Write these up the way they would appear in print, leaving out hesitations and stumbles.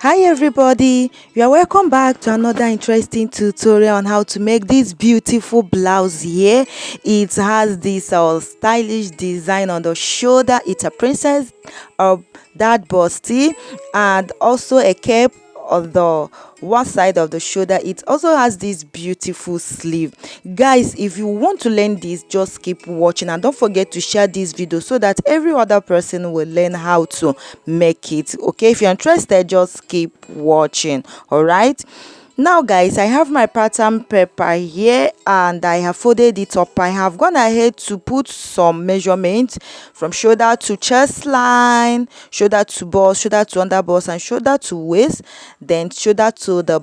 Hi everybody, you are welcome back to another interesting tutorial on how to make this beautiful blouse here. It has this stylish design on the shoulder. It's a princess that busty, and also a cape on the one side of the shoulder. It also has this beautiful sleeve. Guys, if you want to learn this, just keep watching and don't forget to share this video so that every other person will learn how to make it. Okay, if you're interested, just keep watching. All right, now guys, I have my pattern paper here and I have folded it up. I have gone ahead to put some measurements from shoulder to chest line, shoulder to bust, shoulder to under bust, and shoulder to waist, then shoulder to the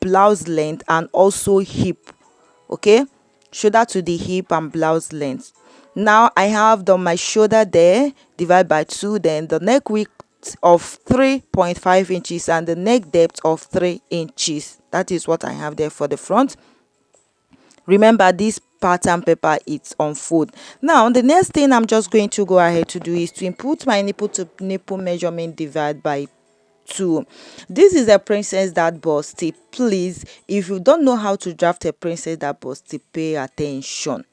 blouse length, and also hip. Okay, shoulder to the hip and blouse length. Now I have my shoulder there divided by 2, then the neck width of 3.5 inches and the neck depth of 3 inches. That is what I have there for the front. Remember, this pattern paper it's on fold. Now the next thing I'm just going to go ahead to do is to input my nipple to nipple measurement divided by 2. This is a princess that busty. Please, if you don't know how to draft a princess that busty, pay attention.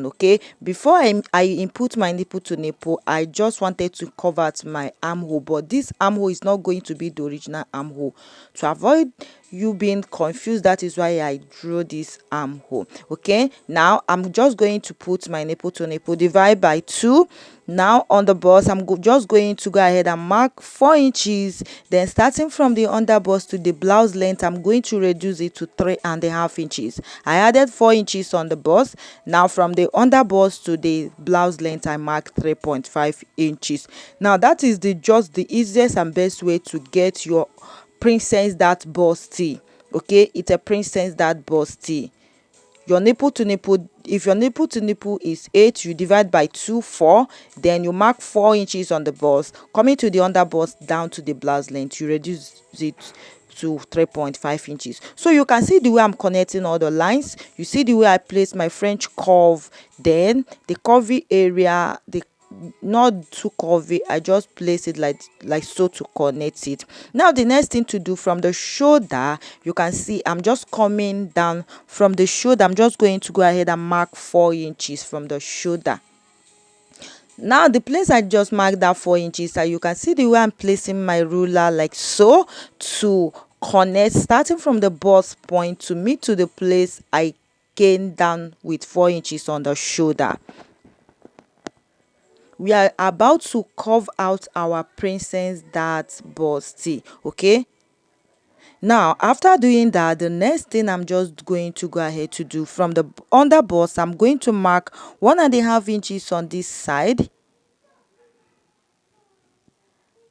Okay, before I input my nipple to nipple, I just wanted to cover at my armhole, but this armhole is not going to be the original armhole. To avoid you being confused, that is why I drew this armhole. Okay, now I'm just going to put my nipple to nipple, divide by 2. Now on the bust, I'm just going to go ahead and mark 4 inches. Then starting from the under bust to the blouse length, I'm going to reduce it to 3.5 inches. I added 4 inches on the bust. Now from the under bust to the blouse length, I mark 3.5 inches. Now that is just the easiest and best way to get your princess that busty. Okay, it's a princess that busty. Your nipple to nipple, if your nipple to nipple is 8, you divide by 2, 4, then you mark 4 inches on the bust. Coming to the under bust down to the blouse length, you reduce it to 3.5 inches. So you can see the way I'm connecting all the lines. You see the way I place my French curve, then the curvy area, the not too curvy, I just place it like so to connect it. Now the next thing to do, from the shoulder, you can see I'm just coming down from the shoulder. I'm just going to go ahead and mark 4 inches from the shoulder. Now the place I just marked that 4 inches, you can see the way I'm placing my ruler like so to connect, starting from the bust point to meet to the place I came down with 4 inches on the shoulder. We are about to curve out our princess that busty. Okay, now after doing that, the next thing I'm just going to go ahead to do, from the under bust, I'm going to mark 1.5 inches on this side.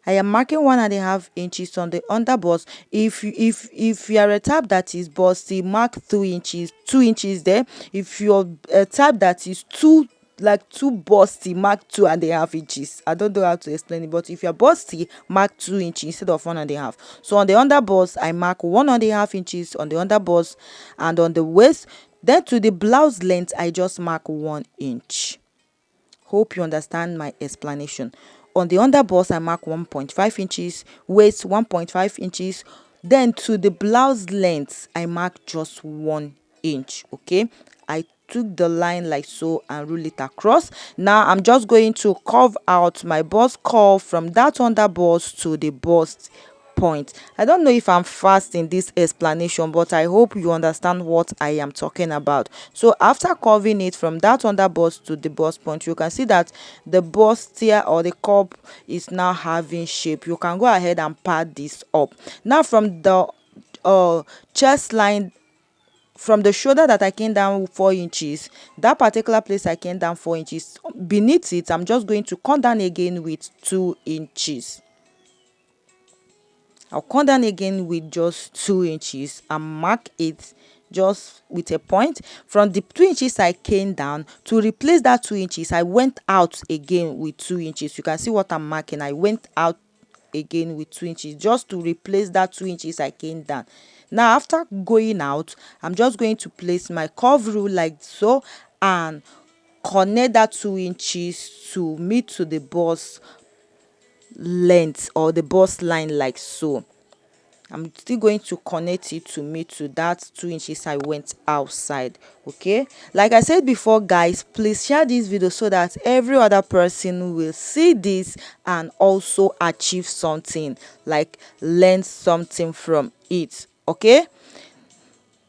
I am marking 1.5 inches on the under bust. If you are a type that is busty, mark 2 inches there. If you're a type that is too busty, mark 2.5 inches. I don't know how to explain it, but if you're busty, mark 2 inches instead of 1.5. So on the under bust, I mark 1.5 inches on the under bust, and on the waist, then to the blouse length, I just mark 1 inch. Hope you understand my explanation. On the under bust, I mark 1.5 inches, waist 1.5 inches. Then to the blouse length, I mark just 1 inch. Okay, I took the line like so and rule it across. Now I'm just going to curve out my bust curve from that under bust to the bust point. I don't know if I'm fast in this explanation, but I hope you understand what I am talking about. So after curving it from that under bust to the bust point, you can see that the bustier or the cup is now having shape. You can go ahead and pad this up. Now from the chest line, from the shoulder that I came down 4 inches, that particular place I came down 4 inches, beneath it I'm just going to come down again with 2 inches. I'll come down again with just 2 inches and mark it just with a point. From the 2 inches I came down, to replace that 2 inches, I went out again with 2 inches. You can see what I'm marking. I went out again with 2 inches just to replace that 2 inches I came down. Now after going out, I'm just going to place my curve rule like so and connect that 2 inches to meet to the bust length or the bust line like so. I'm still going to connect it to me to that 2 inches I went outside. Okay, like I said before, guys, please share this video so that every other person will see this and also achieve something, like learn something from it. Okay,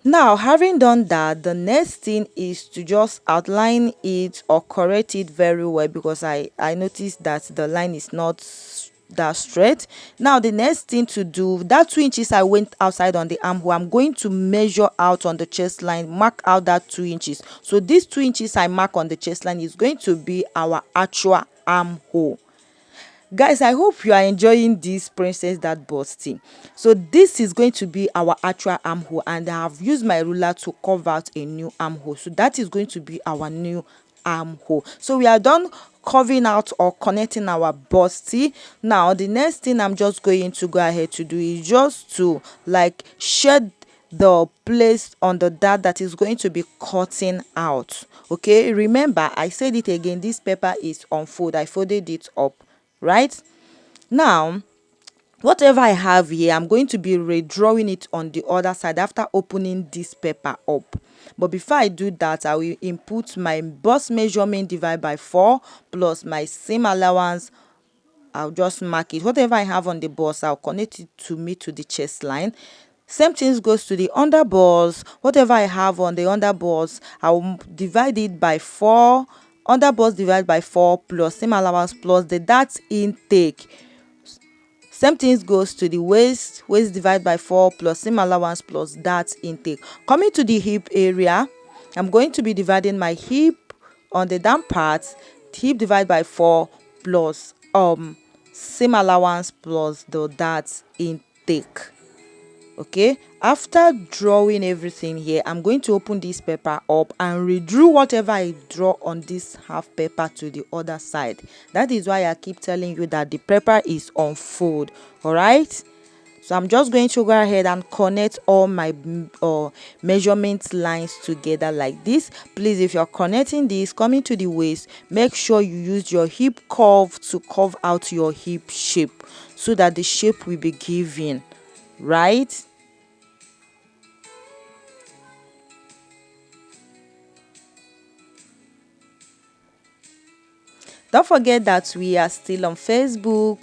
now, having done that, the next thing is to just outline it or correct it very well, because I noticed that the line is not that straight. Now, the next thing to do, that 2 inches I went outside on the armhole, I'm going to measure out on the chest line, mark out that 2 inches. So these 2 inches I mark on the chest line is going to be our actual armhole. Guys, I hope you are enjoying this princess that busting. So this is going to be our actual armhole, and I have used my ruler to carve out a new armhole. So that is going to be our new armhole. So we are done carving out or connecting our busty. Now the next thing I'm just going to go ahead to do is just to like shed the place on the dart that is going to be cutting out. Okay, remember I said it again, this paper is on fold. I folded it up, right? Now, whatever I have here, I'm going to be redrawing it on the other side after opening this paper up. But before I do that, I will input my bust measurement divided by 4 plus my seam allowance. I'll just mark it. Whatever I have on the bust, I'll connect it to me to the chest line. Same things goes to the underbust. Whatever I have on the underbust, I'll divide it by 4. Underbust divided by 4 plus seam allowance plus the dart intake. Same things goes to the waist. Waist divided by 4 plus seam allowance plus dart intake. Coming to the hip area, I'm going to be dividing my hip on the down part. Hip divided by 4 plus seam allowance plus the dart intake. Okay, after drawing everything here, I'm going to open this paper up and redraw whatever I draw on this half paper to the other side. That is why I keep telling you that the paper is on fold. All right, so I'm just going to go ahead and connect all my measurement lines together like this. Please, if you're connecting this coming to the waist, make sure you use your hip curve to curve out your hip shape so that the shape will be given, right? Don't forget that we are still on Facebook.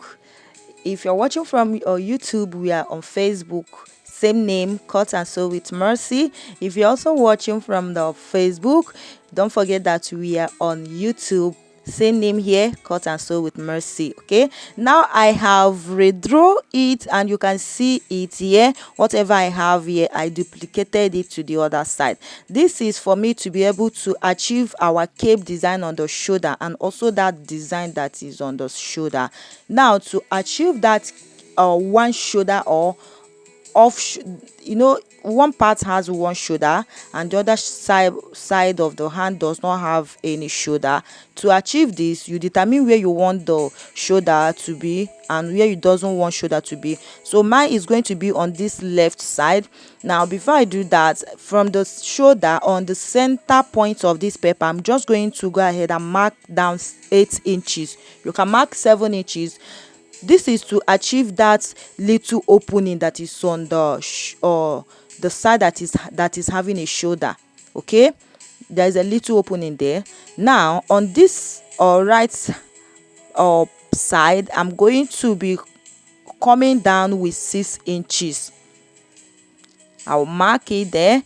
If you're watching from YouTube, we are on Facebook, same name, Cut and Sew with Mercy. If you're also watching from the Facebook, don't forget that we are on YouTube, same name here, Cut and Sew with Mercy. Okay, now I have redraw it and you can see it here. Whatever I have here, I duplicated it to the other side. This is for me to be able to achieve our cape design on the shoulder and also that design that is on the shoulder. Now to achieve that one shoulder or one part has one shoulder and the other side of the hand does not have any shoulder. To achieve this, you determine where you want the shoulder to be and where you doesn't want shoulder to be. So mine is going to be on this left side. Now before I do that, from the shoulder on the center point of this paper, I'm just going to go ahead and mark down 8 inches. You can mark 7 inches. This is to achieve that little opening that is on the side that is having a shoulder. Okay, there is a little opening there. Now on this right side, I'm going to be coming down with 6 inches. I'll mark it there.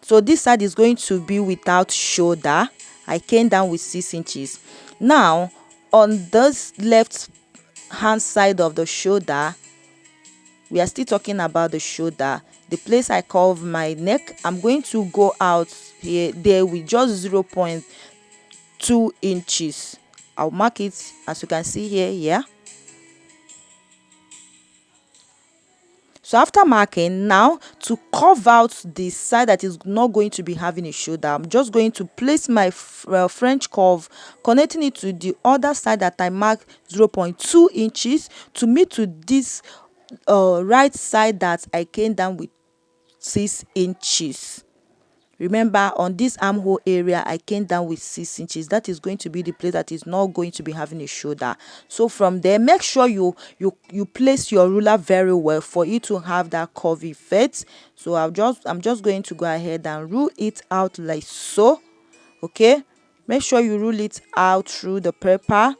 So this side is going to be without shoulder. I came down with 6 inches. Now on this left hand side of the shoulder, we are still talking about the shoulder, the place I curve my neck, I'm going to go out here there with just 0.2 inches. I'll mark it as you can see here. Yeah, so after marking, now to curve out the side that is not going to be having a shoulder, I'm just going to place my French curve, connecting it to the other side that I marked 0.2 inches to meet to this right side that I came down with 6 inches. Remember, on this armhole area I came down with 6 inches. That is going to be the place that is not going to be having a shoulder. So from there, make sure you place your ruler very well for it to have that curve effect. So I'm just going to go ahead and rule it out like so. Okay, make sure you rule it out through the paper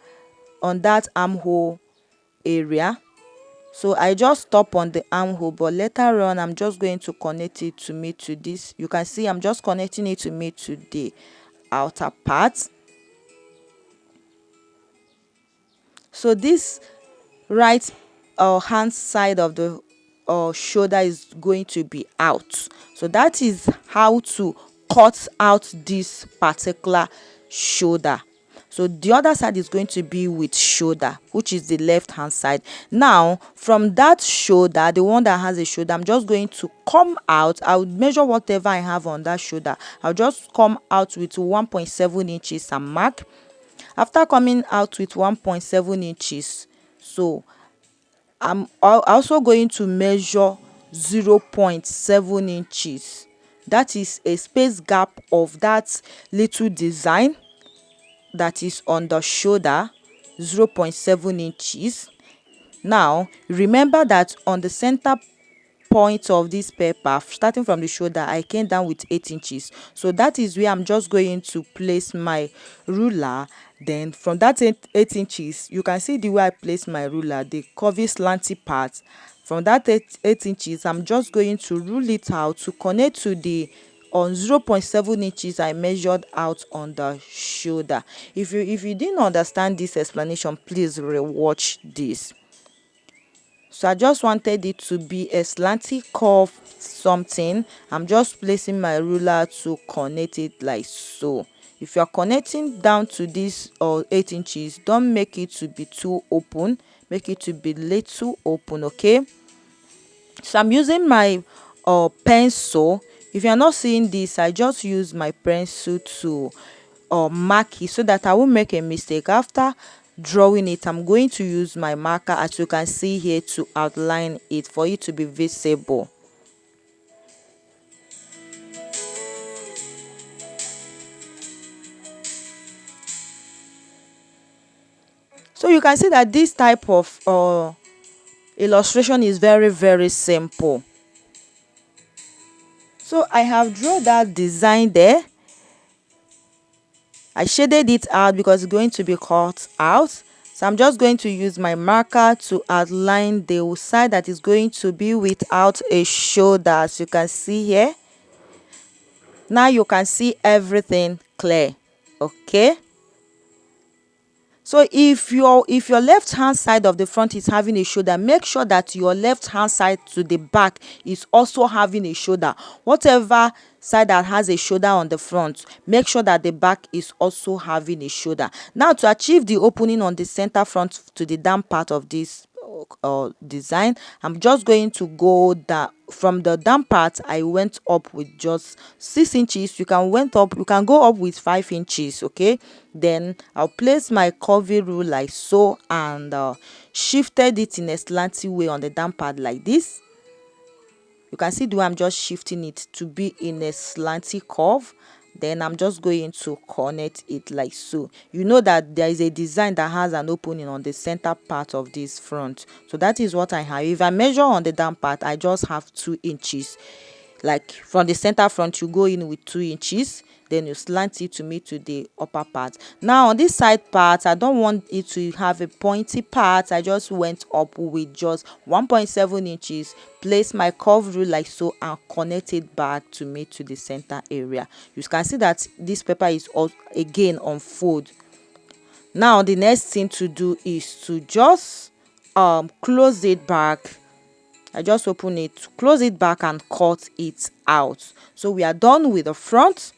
on that armhole area. So I just stop on the armhole, but later on I'm just going to connect it to me to this. You can see I'm just connecting it to me to the outer part. So this right hand side of the shoulder is going to be out. So that is how to cut out this particular shoulder. So the other side is going to be with shoulder, which is the left hand side. Now from that shoulder, the one that has a shoulder, I'm just going to come out. I'll measure whatever I have on that shoulder. I'll just come out with 1.7 inches and mark. After coming out with 1.7 inches, so I'm also going to measure 0.7 inches. That is a space gap of that little design that is on the shoulder, 0.7 inches. Now remember that on the center point of this paper, starting from the shoulder, I came down with 8 inches. So that is where I'm just going to place my ruler. Then from that 8 inches, you can see the way I place my ruler, the curvy slanty part. From that 8 inches, I'm just going to rule it out to connect to the on 0.7 inches I measured out on the shoulder. If you didn't understand this explanation, please rewatch this. So I just wanted it to be a slanty curve something. I'm just placing my ruler to connect it like so. If you're connecting down to this 8 inches, don't make it to be too open, make it to be little open. Okay, so I'm using my pencil. If you're not seeing this, I just use my pencil to mark it so that I won't make a mistake. After drawing it, I'm going to use my marker, as you can see here, to outline it for it to be visible. So you can see that this type of illustration is very simple. So I have drawn that design there. I shaded it out because it's going to be cut out. So I'm just going to use my marker to outline the side that is going to be without a shoulder, as you can see here. Now you can see everything clear. Okay, so if your left hand side of the front is having a shoulder, make sure that your left hand side to the back is also having a shoulder. Whatever side that has a shoulder on the front, make sure that the back is also having a shoulder. Now to achieve the opening on the center front to the down part of this design, I'm just going to go down. From the down part, I went up with just 6 inches. You can go up with 5 inches. Okay, then I'll place my curvy rule like so, and shifted it in a slanty way on the down part like this. You can see the way I'm just shifting it to be in a slanty curve. Then I'm just going to connect it like so. You know that there is a design that has an opening on the center part of this front. So that is what I have. If I measure on the down part, I just have 2 inches. Like from the center front, you go in with 2 inches, then you slant it to meet to the upper part. Now on this side part, I don't want it to have a pointy part. I just went up with just 1.7 inches, place my curve rule like so, and connect it back to meet to the center area. You can see that this paper is all again unfold. Now the next thing to do is to just close it back. I just open it, close it back, and cut it out. So we are done with the front.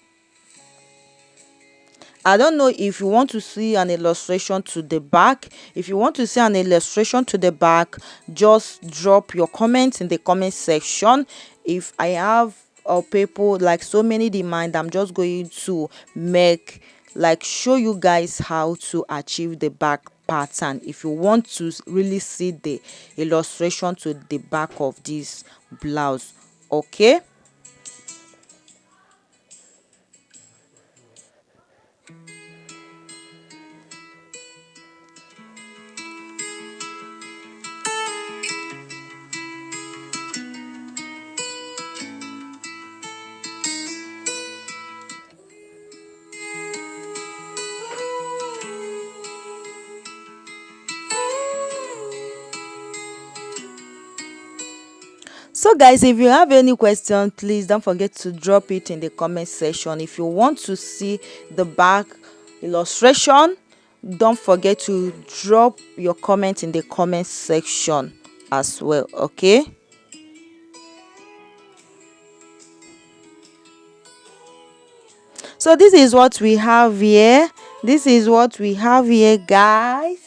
I don't know if you want to see an illustration to the back. If you want to see an illustration to the back, just drop your comments in the comment section. If I have people like so many demand, I'm just going to show you guys how to achieve the back pattern. If you want to really see the illustration to the back of this blouse. Okay, So guys, if you have any question, please don't forget to drop it in the comment section. If you want to see the back illustration, don't forget to drop your comment in the comment section as well. Okay, so this is what we have here. Guys.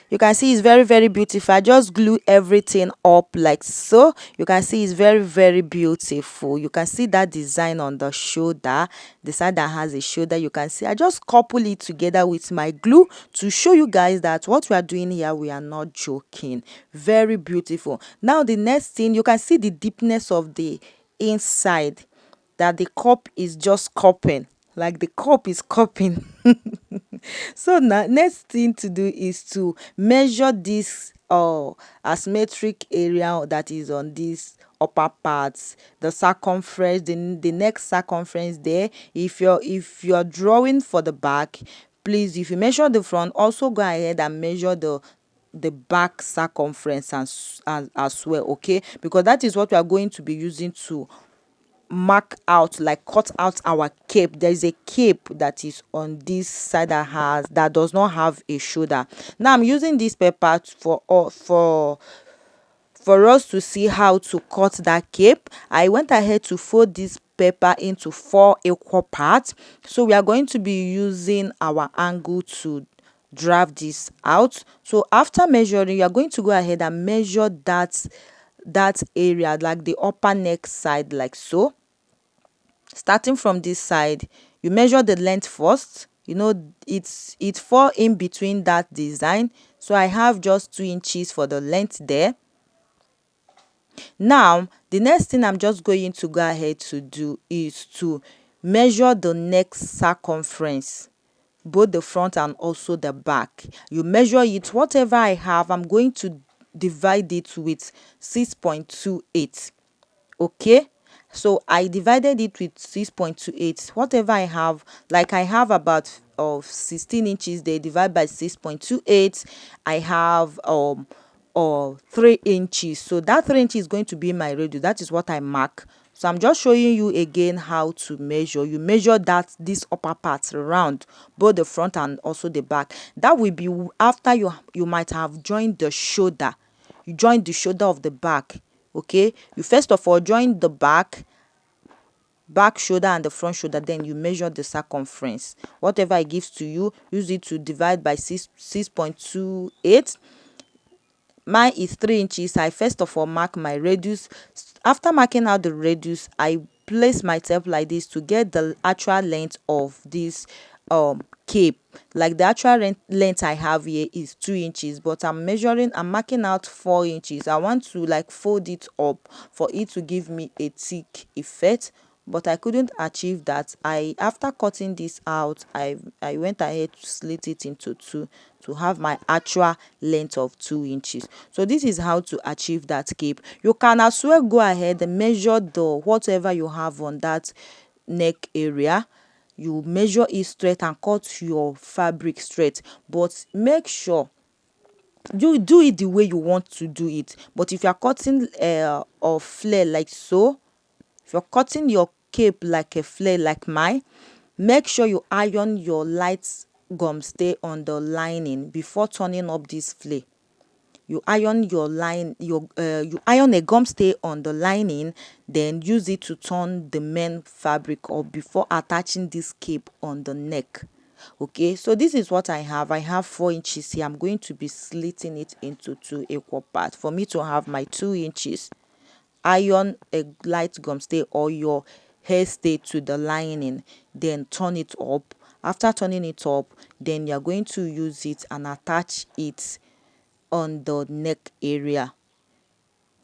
You can see it's very beautiful. I just glue everything up like so. You can see it's very beautiful. You can see that design on the shoulder, the side that has a shoulder. You can see I just couple it together with my glue to show you guys that what we are doing here, we are not joking. Very beautiful. Now the next thing, you can see the deepness of the inside, that the cup is just cupping, like the cup is cupping. So now next thing to do is to measure this asymmetric area that is on this upper parts, the circumference, the neck circumference there. If you're drawing for the back, please, if you measure the front, also go ahead and measure the back circumference as well. Okay, because that is what we are going to be using to mark out, like cut out our cape. There is a cape that is on this side that does not have a shoulder. Now I'm using this paper for us to see how to cut that cape. I went ahead to fold this paper into 4 equal parts. So we are going to be using our angle to draft this out. So after measuring, you are going to go ahead and measure that area, like the upper neck side, like so. Starting from this side, you measure the length first. You know, it's fall in between that design, so I have just 2 inches for the length there. Now the next thing I'm just going to go ahead to do is to measure the neck circumference, both the front and also the back. You measure it, whatever I have, I'm going to divide it with 6.28. Okay, so I divided it with 6.28. Whatever I have, like I have about 16 inches, they divide by 6.28. I have 3 inches, so that 3 inches is going to be my radius. That is what I mark. So I'm just showing you again how to measure. You measure that this upper part round, both the front and also the back. That will be after you might have joined the shoulder. You join the shoulder of the back. Okay, you first of all join the back shoulder and the front shoulder, then you measure the circumference. Whatever it gives to you, use it to divide by 6.28. Mine is 3 inches. I first of all mark my radius. After marking out the radius, I place myself like this to get the actual length of this cape. Like the actual length I have here is 2 inches, but I'm marking out 4 inches. I want to like fold it up for it to give me a thick effect, but I couldn't achieve that. After cutting this out, I went ahead to slit it into 2 to have my actual length of 2 inches. So this is how to achieve that cape. You can as well go ahead and measure the whatever you have on that neck area. You measure it straight and cut your fabric straight, but make sure you do it the way you want to do it. But if you are cutting a flare like so, if you're cutting your cape like a flare like mine, make sure you iron your light gum stay on the lining before turning up this flare. You iron you iron a gum stay on the lining, then use it to turn the main fabric up before attaching this cape on the neck. Okay, so this is what I have 4 inches here. I'm going to be slitting it into 2 equal parts for me to have my 2 inches. Iron a light gum stay or your hair stay to the lining, then turn it up. After turning it up, then you're going to use it and attach it on the neck area.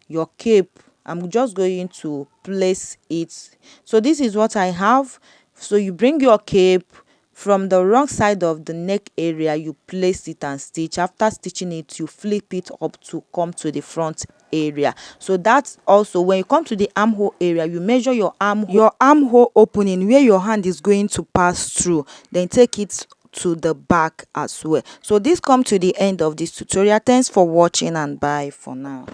Your cape, I'm just going to place it. So this is what I have. So you bring your cape from the wrong side of the neck area, you place it and stitch. After stitching it, you flip it up to come to the front area. So that's also when you come to the armhole area, you measure your armhole opening where your hand is going to pass through, then take it to the back as well. So this come to the end of this tutorial. Thanks for watching and bye for now.